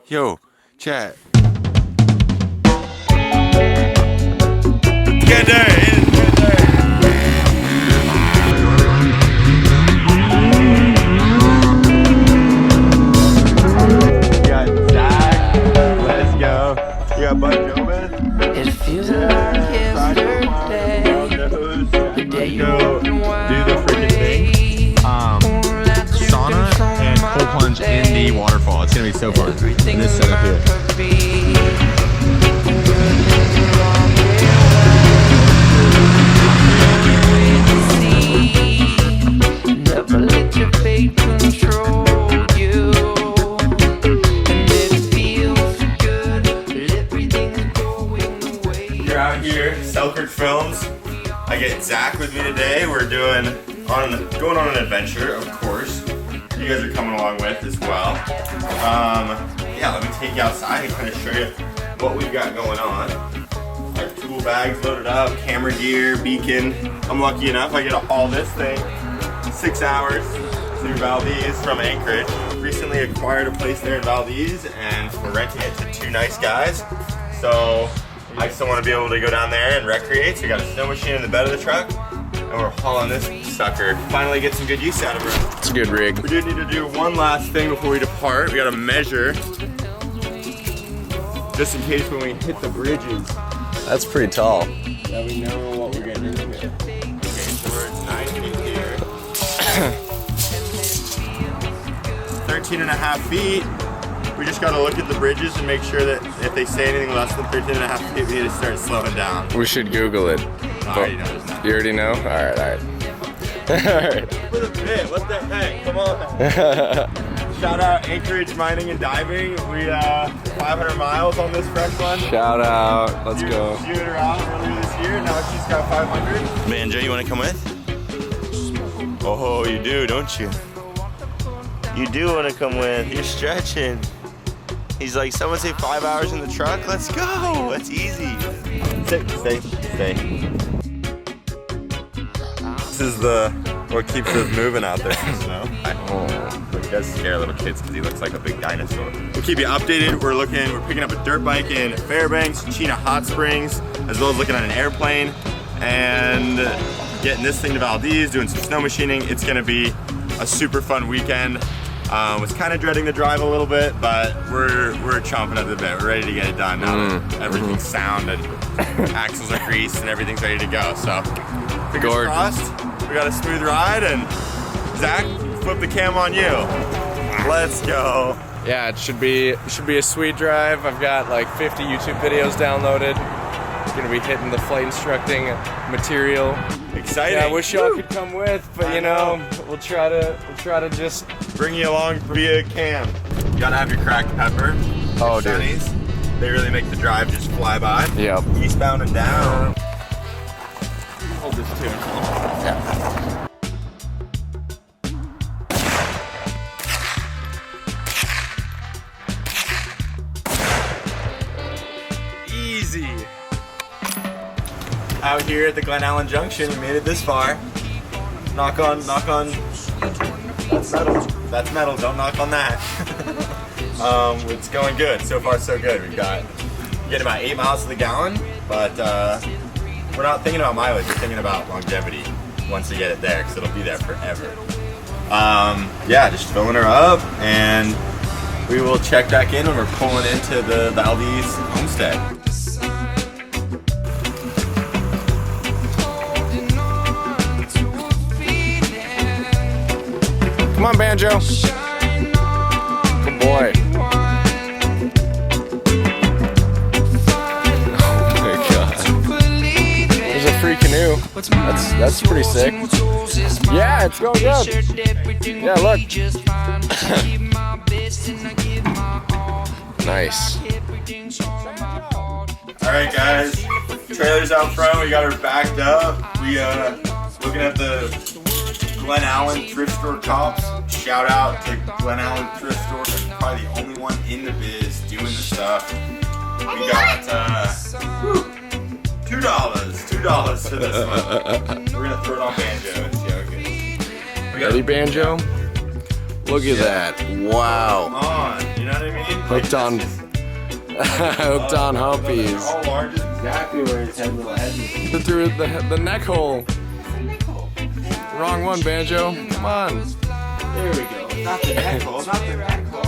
Yo, chat. Good day. You got Zach. Let's go. You got Bud Jobin. It feels like yesterday. The day you Go do the freaking thing. Sauna and cold plunge in the waterfall. It's gonna be so fun. In this setup here. Never let your fate control you. And it feels good. Everything's going the way. You're out here, Selkirk Films. I get Zach with me today. We're going on an adventure, of course. You guys are coming along with as well. Yeah, let me take you outside and kind of show you what we've got going on. Our tool bags loaded up, camera gear, beacon. I'm lucky enough I get to haul this thing 6 hours through Valdez from Anchorage. Recently acquired a place there in Valdez and we're renting it to 2 nice guys. So I still want to be able to go down there and recreate. So we got a snow machine in the bed of the truck and we're hauling this sucker. Finally get some good use out of it. It's a good rig. We do need to do one last thing before we depart. We gotta measure, just in case when we hit the bridges, That's pretty tall. that we know what we're getting into. Okay, so we're at 9 feet here. 13 and a half feet. We just gotta look at the bridges and make sure that if they say anything less than 13 and a half feet, we need to start slowing down. We should Google it. I already know this now. You already know? Alright. Alright. For the bit, what the heck? Come on. Shout out Anchorage Mining and Diving. We 500 miles on this fresh one. Shout out. Let's go. Shoot her out earlier this year. Now she's got 500. Banjo, you want to come with? Oh, you do, don't you? You do want to come with. You're stretching. He's like, someone say 5 hours in the truck. Let's go. That's easy. Stay. This is what keeps us moving out there in the snow. He does scare little kids because he looks like a big dinosaur. We'll keep you updated. We're picking up a dirt bike in Fairbanks, Chena Hot Springs, as well as looking at an airplane and getting this thing to Valdez, doing some snow machining. It's gonna be a super fun weekend. Was kind of dreading the drive a little bit, but we're chomping at the bit. We're ready to get it done now that everything's sound and axles are greased and everything's ready to go. So fingers crossed, we got a smooth ride, and Zach, flip the cam on you. Let's go. Yeah, it should be a sweet drive. I've got like 50 YouTube videos downloaded. Gonna be hitting the flight instructing material. Exciting. Yeah, I wish y'all could come with, but you know, we'll try to just bring you along via cam. You gotta have your cracked pepper. Oh, dude. Sunnies. They really make the drive just fly by. Yep. Eastbound and down. Hold this too. Yeah. Easy. Out here at the Glen Allen Junction, we made it this far. Knock on. That's metal. That's metal. Don't knock on that. It's going good. So far, so good. We've getting about 8 miles to the gallon, but we're not thinking about mileage. We're thinking about longevity once we get it there, because it'll be there forever. Yeah, just filling her up, and we will check back in when we're pulling into the Valdez homestead. Come on, Banjo. Good boy. Oh my god. There's a free canoe. That's pretty sick. Yeah, it's going good. Yeah, look. Nice. Alright guys, trailer's out front, we got her backed up. We looking at the Glen Allen thrift store cops. Shout out to Glen Allen thrift store. They're probably the only one in the biz doing the stuff. We got $2 to this one. We're gonna throw it on Banjo and see how it goes. Ready, Banjo? Look at that. Wow. Come on. know what I mean? Hooked on, hooked on humpies. All large. Exactly where his head little head is. Through the neck hole. Wrong one, Banjo. Come on. There we go. Not the neck hole, not the neck hole.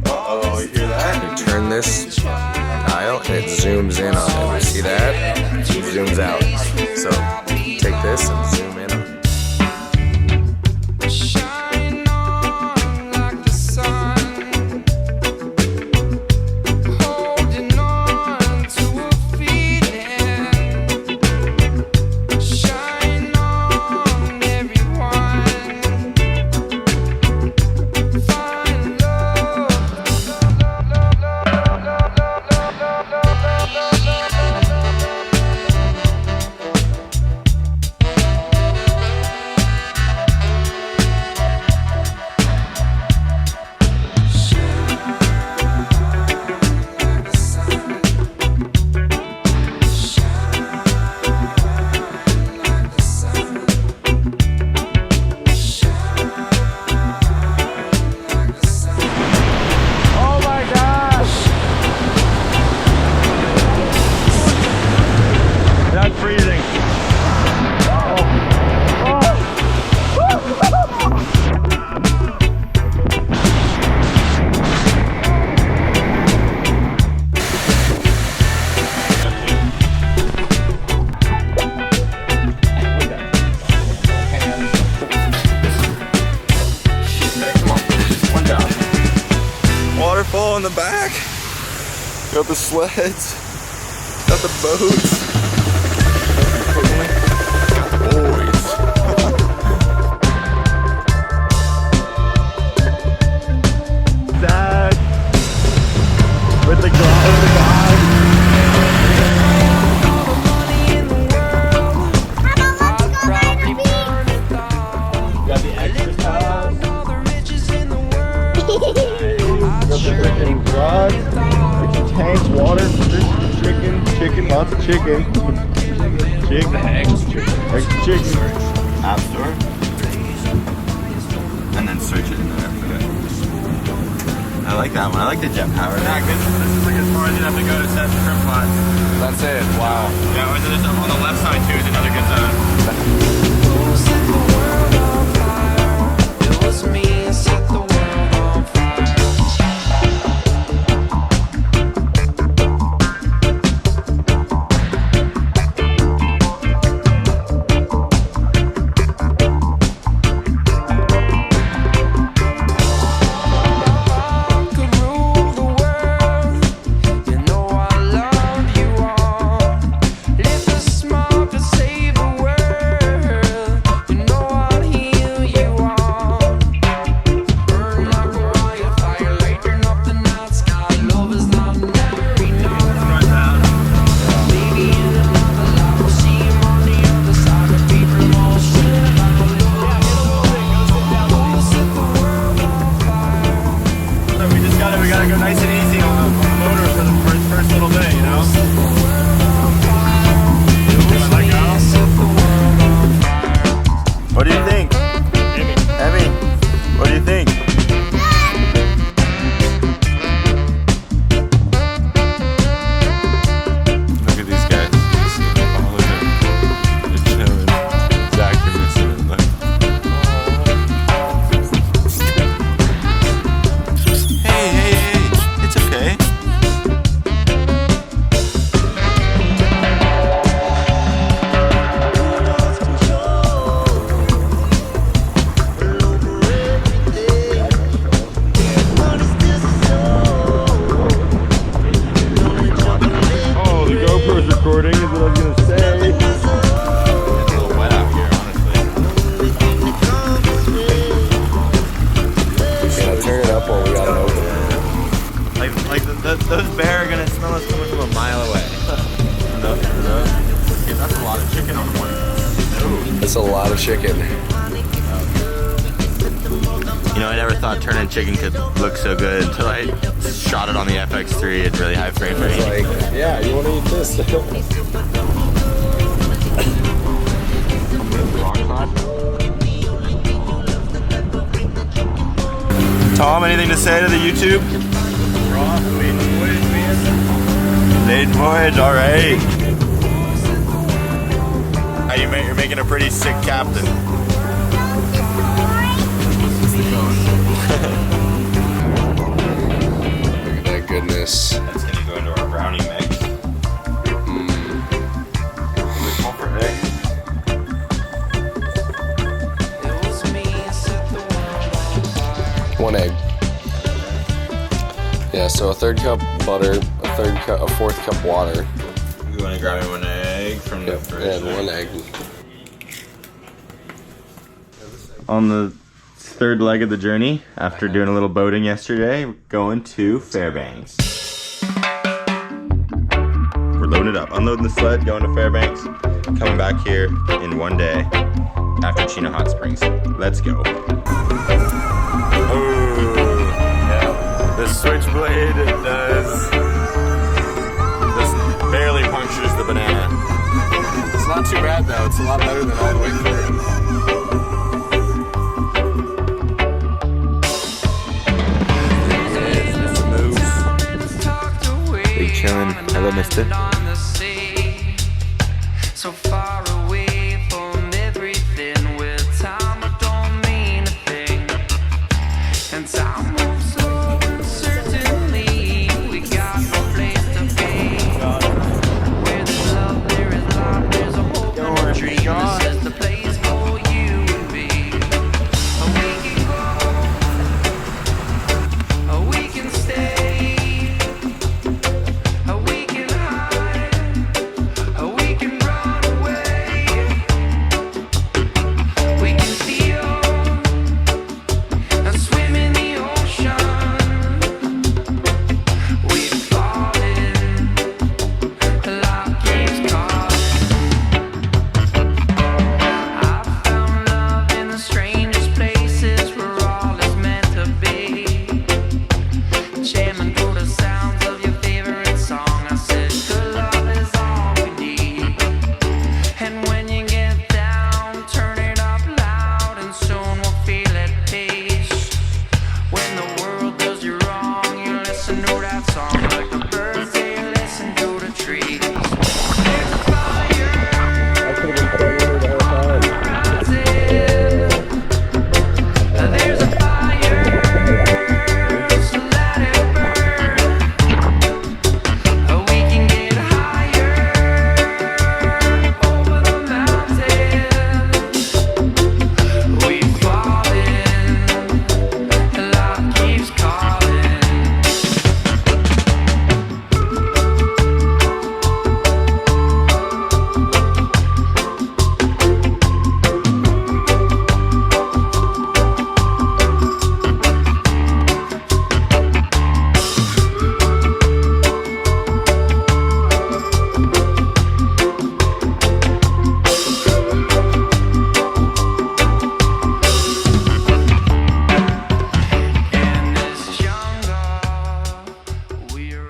Uh-oh, you hear that? You turn this dial and it zooms in on it. You see that? It zooms out. So take this and zoom in on it. Shine on like the sun, holding on to a feeling. Shine on everyone, find love. That's freezing. Waterfall in the back. Got the sleds. Got the boats. Boys. Dad. With the Got the extra towels. freaking garage, freaking tanks, water, chicken, lots of chicken. Extra chicken. App store. And then search it in there. Okay. I like that one. I like the jet power. Not good. This is like as far as you have to go to set the trim pot. That's it. Wow. Yeah, and then there's on the left side too is another good zone. What do you think? Emmy, what do you think? Look at these guys. Oh, look at them. They're chilling. Zach, you're missing it. Look. Hey, it's okay. Recording is what I was gonna say. It's a little wet out here, honestly. Yeah, turn it up while we got it open. Like those bears are gonna smell us coming from a mile away. No. Okay, that's a lot of chicken on one. That's a lot of chicken. You know, I never thought turning chicken could look so good until I shot it on the FX3 at really high frame rate. It's like, yeah, you want to eat this? Rock cod. Tom, anything to say to the YouTube? Maiden voyage, all right. You're making a pretty sick captain. Look at that goodness. That's gonna go into our brownie mix. One egg. Yeah, so a 1/3 cup butter, a 4th cup water. You want to grab me 1 egg from the fridge? And 1 egg. On the 3rd leg of the journey, after doing a little boating yesterday, we're going to Fairbanks. We're loading it up, unloading the sled, going to Fairbanks, coming back here in 1 day after Chino Hot Springs. Let's go. The switchblade does, this barely punctures the banana. It's not too bad though, it's a lot better than all the way through. Big chillin', hello mister. So far away from everything, where time don't mean a thing, and time moves so certainly. We got no place to be. Where there's love, there is life, there's a hope and a dream. This is the place for you and me. We can go, we can stay. We can hide, we can run away. We can feel and swim in the ocean. We've fallen, life keeps calling. I've found love in the strangest places where all is meant to be. Jamming through the sounds of your favorite song, I said good love is all we need. And when you get down, turn it up loud, and soon we'll feel at peace. When the world does you wrong, you listen to that song like the birds, they listen to the trees. There's a fire rising. There's a fire, so let it burn. We can get higher over the mountains. We've fallen, life keeps calling. In this jungle, we're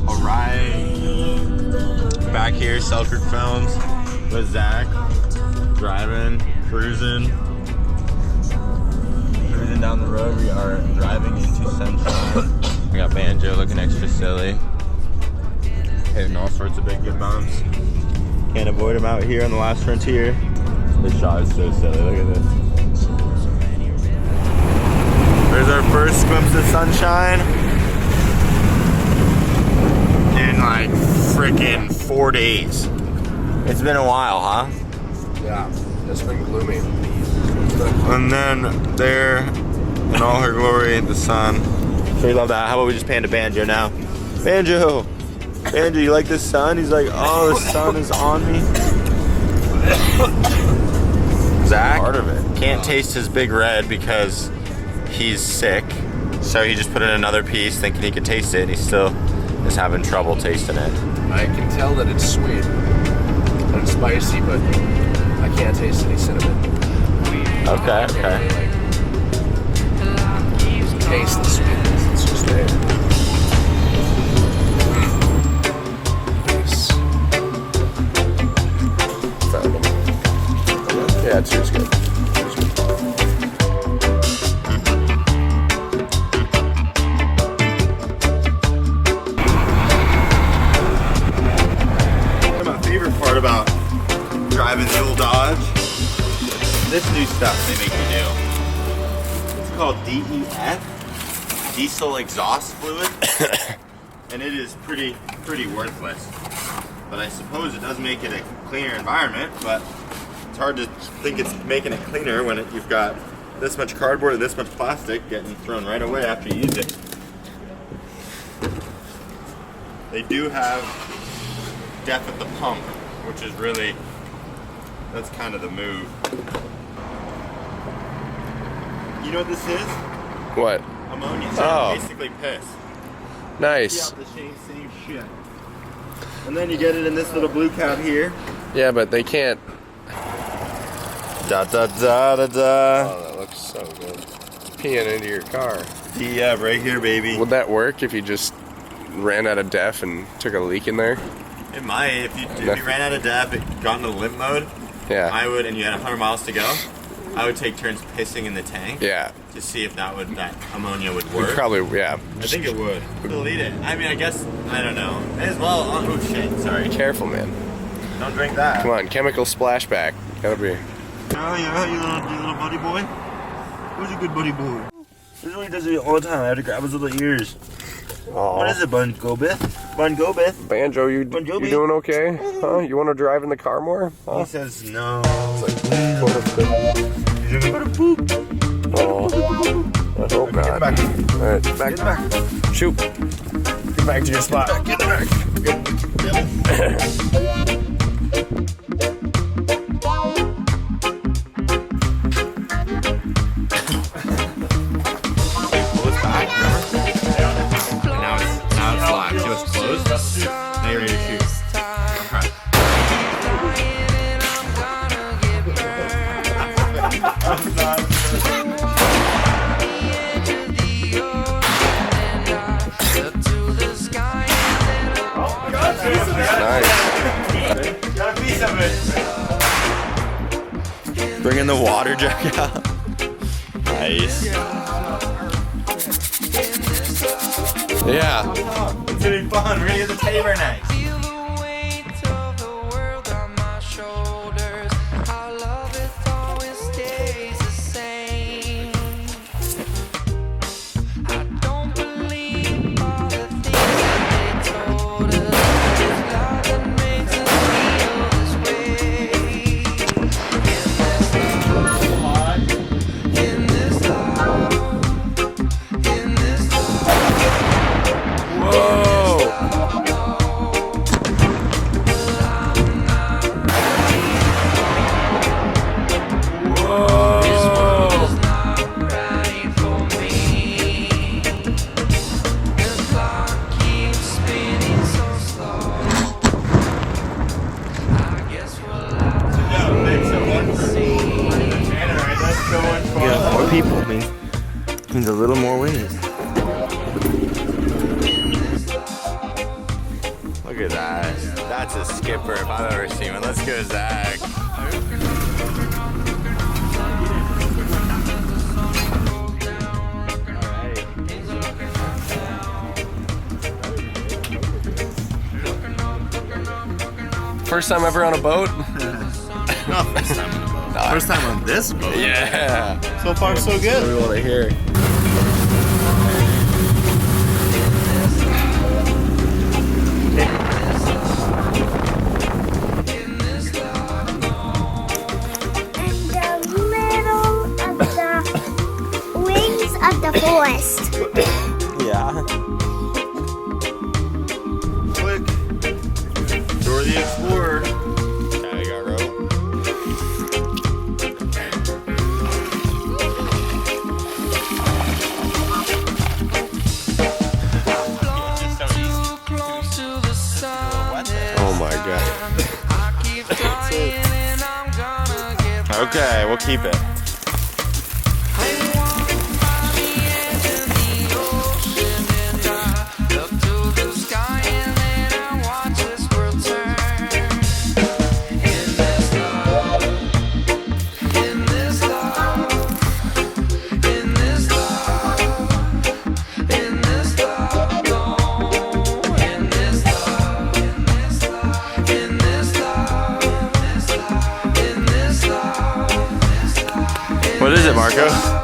All right, back here, Selkirk Films with Zach, driving, cruising down the road. We are driving into sunshine. We got Banjo looking extra silly, hitting all sorts of big good bumps. Can't avoid him out here on the last frontier. This shot is so silly, look at this. There's our first glimpse of sunshine in like freaking 4 days. It's been a while, huh? Yeah, it's been gloomy. And then there, in all her glory, the sun. So we love that. How about we just pan to Banjo now? Banjo! Banjo, you like the sun? He's like, oh, the sun is on me. Zach Part of it. can't taste his big red because he's sick. So he just put in another piece thinking he could taste it, and he still is having trouble tasting it. I can tell that it's sweet and spicy, but I can't taste any cinnamon. Okay, okay. Taste the sweetness. It's just there. Nice. Found them. Yeah, two's good. Two's good. Driving the old Dodge. This new stuff they make you do. It's called DEF, diesel exhaust fluid, and it is pretty worthless. But I suppose it does make it a cleaner environment. But it's hard to think it's making it cleaner when you've got this much cardboard and this much plastic getting thrown right away after you use it. They do have DEF at the pump, which is really, that's kind of the move. You know what this is? What? Ammonia. Oh. Basically piss. Nice. Yeah, the same shit. And then you get it in this little blue cap here. Yeah, but they can't. Da da da da da. Oh, that looks so good. Peeing into your car. Yeah, right here, baby. Would that work if you just ran out of DEF and took a leak in there? It might. If you ran out of DEF, it got into limp mode, Yeah. I would, and you had 100 miles to go, I would take turns pissing in the tank. Yeah. To see if that ammonia would work. Probably, yeah. I think it would. Delete it. I mean, I guess, I don't know. May as well. Oh shit, sorry. Careful, man. Don't drink that. Come on, chemical splashback. Gotta be. Oh yeah, you little buddy boy. Who's a good buddy boy? This is what he does it all the time. I have to grab his little ears. Aww. What is it, Bun Gobeth? Bun Gobeth? Banjo, you Banjobi. doing okay? Huh? You want to drive in the car more? Huh? He says no. He's gonna go to poop. Oh, I hope not. Get back. Alright, back. Get back. Shoot. Get back to your spot. Get back. Bringing the water jug out. Nice. Yeah. It's gonna be fun. We're gonna get the paper next. Feel the weight of the world on my shoulders. Our love, it always stays the same. I don't believe all the things that they told us. It's love that makes us feel this way. In this love, in this love. Whoa. More people means a little more weight. Look at that. That's a skipper if I've ever seen one. Let's go, Zach. First time ever on a boat? Not first time on a boat. First time on this boat. Yeah. So far, so What do good. we want to hear? Of the forest. Yeah. Quick. Dora the Explorer. Okay, we got rope. Oh my god. Okay, we'll keep it. What is it, Marco?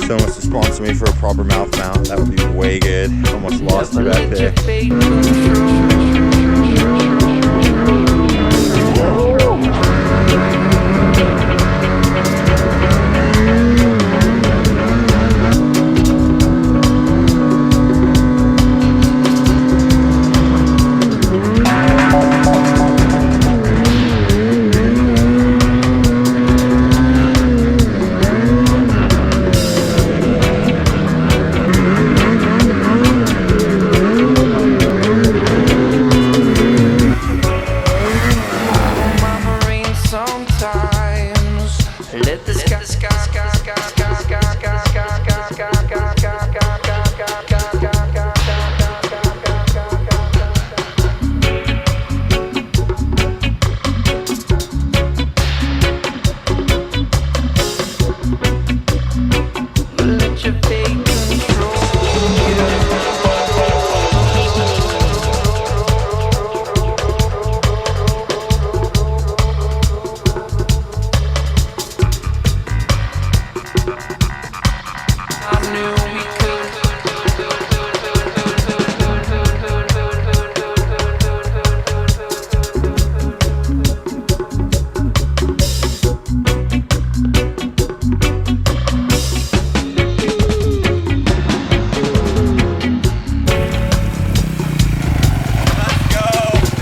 Someone wants to sponsor me for a proper mouth mount. That would be way good. Almost lost you back there.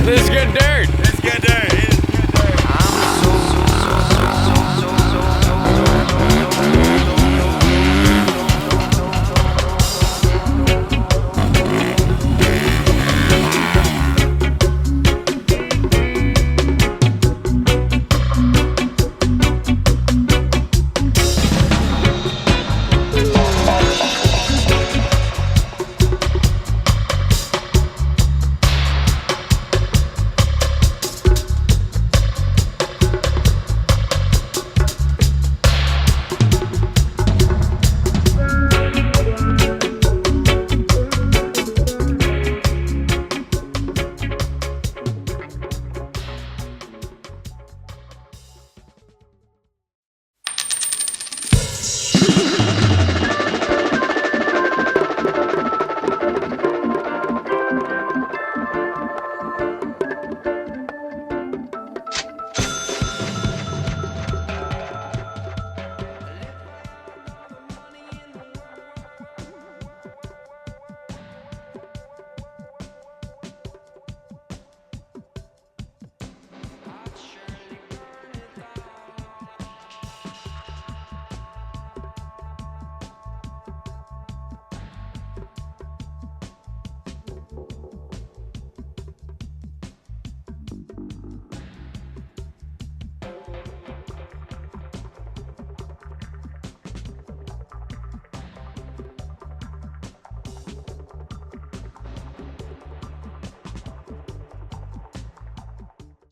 This is good dirt. It's good dirt.